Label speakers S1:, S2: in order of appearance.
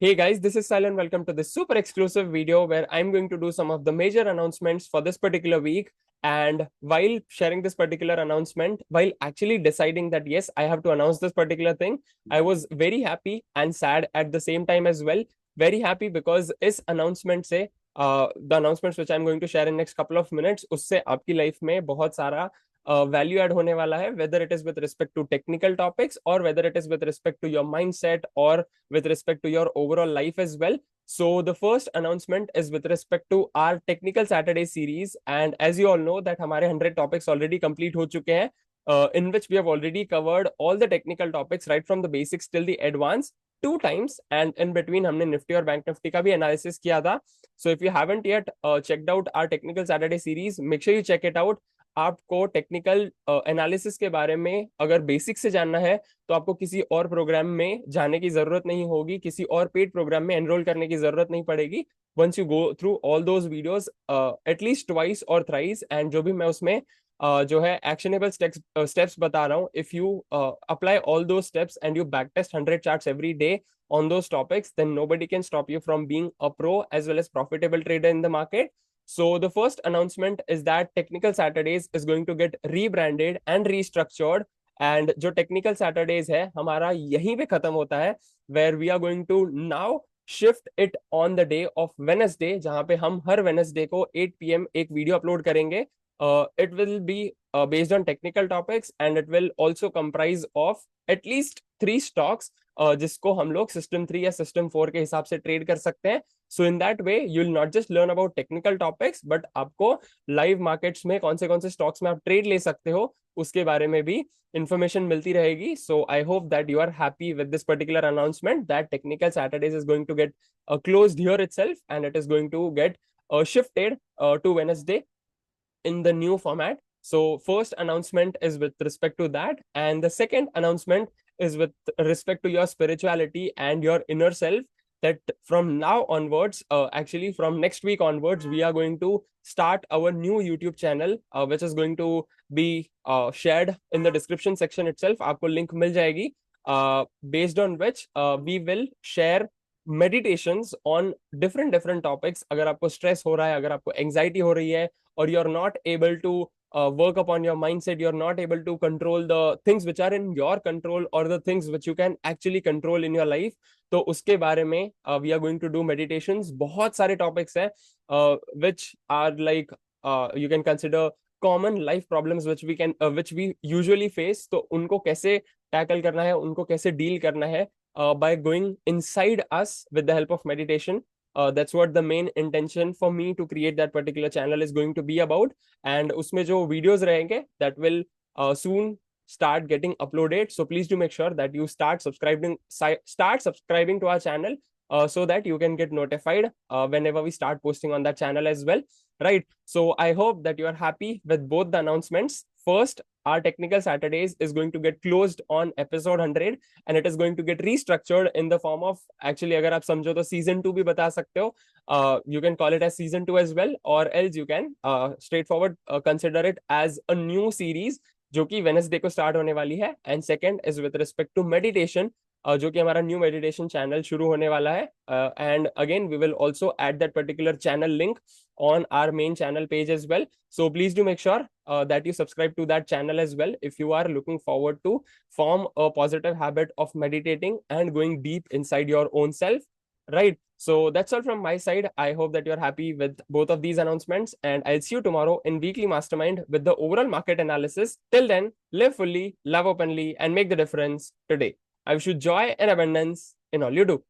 S1: Hey guys, this is Sal and welcome to this super exclusive video where I'm going to do some of the major announcements for this particular week. And while sharing this particular announcement, while actually deciding that yes, I have to announce this particular thing, I was very happy and sad at the same time as well. Very happy because इस announcement से the announcements which I'm going to share in next couple of minutes उससे आपकी life में बहुत सारा value add होने वाला है, whether it is with respect to technical topics or whether it is with respect to your mindset or with respect to your overall life as well. So the first announcement is with respect to our technical Saturday series, and as you all know that हमारे 100 topics already complete हो चुके हैं, in which we have already covered all the technical topics right from the basics till the advanced two times, and in between हमने Nifty और bank Nifty का भी analysis किया था. So if you haven't yet checked out our technical Saturday series, make sure you check it out. आपको technical analysis के बारे में अगर बेसिक से जानना है तो आपको किसी और प्रोग्राम में जाने की जरूरत नहीं होगी, किसी और पेड प्रोग्राम में एनरोल करने की जरूरत नहीं पड़ेगी. Once you go through all those videos at least twice or thrice, and जो भी मैं उसमें जो है एक्शनेबल स्टेप्स बता रहा हूँ, if you apply all those steps and you back test 100 charts every day on those topics, then nobody can stop you from being a pro as well as profitable trader in the market. So the first announcement is that Technical Saturdays is going to get rebranded and restructured. And जो Technical Saturdays है हमारा यहीं पे खत्म होता है, where we are going to now shift it on the day of Wednesday, जहाँ पे हम हर Wednesday को 8 PM एक वीडियो अपलोड करेंगे. It will be based on technical topics and it will also comprise of at least 3 stocks जिसको हम लोग system 3 या सिस्टम 4 के हिसाब से ट्रेड कर सकते हैं. So in that way you will not just learn about technical topics, but आपको लाइव मार्केट्स में कौन से स्टॉक्स में आप ट्रेड ले सकते हो उसके बारे में भी इंफॉर्मेशन मिलती रहेगी. So I hope that you are happy with this particular announcement that technical Saturdays is going to get closed here itself and it is going to get shifted to Wednesday in the new format. So first announcement is with respect to that, and the second announcement is with respect to your spirituality and your inner self, that from now onwards, actually from next week onwards, we are going to start our new YouTube channel, which is going to be shared in the description section itself. आपको link मिल जाएगी, based on which we will share meditations on different topics. अगर आपको stress हो रहा है, अगर आपको anxiety हो रही है, or you're not able to work upon your mindset, you're not able to control the things which are in your control or the things which you can actually control in your life, तो उसके बारे में we are going to do meditations. बहुत सारे topics हैं which are like you can consider common life problems which we usually face. तो उनको कैसे टैकल करना है, उनको कैसे डील करना है by going inside us with the help of meditation. That's what the main intention for me to create that particular channel is going to be about. And उसमें जो videos रहेंगे that will soon start getting uploaded. So please do make sure that you start subscribing to our channel, so that you can get notified whenever we start posting on that channel as well. Right. So I hope that you are happy with both the announcements. First, our Technical Saturdays is going to get closed on episode 100 and it is going to get restructured in the form of, actually अगर आप समझो तो season 2 भी बता सकते हो. You can call it as season 2 as well, or else you can straightforward consider it as a new series जो कि Wednesday को start होने वाली है. And second is with respect to meditation, जो कि हमारा न्यू मेडिटेशन चैनल शुरू होने वाला है. And again we will also add that particular channel link on our main channel page as well. So please do make sure that you subscribe to that channel as well if you are looking forward to form a positive habit of meditating and going deep inside your own self. Right. So that's all from my side. I hope that you're happy with both of these announcements, and I'll see you tomorrow in weekly mastermind with the overall market analysis. Till then, live fully, love openly, and make the difference today. I wish you joy and abundance in all you do.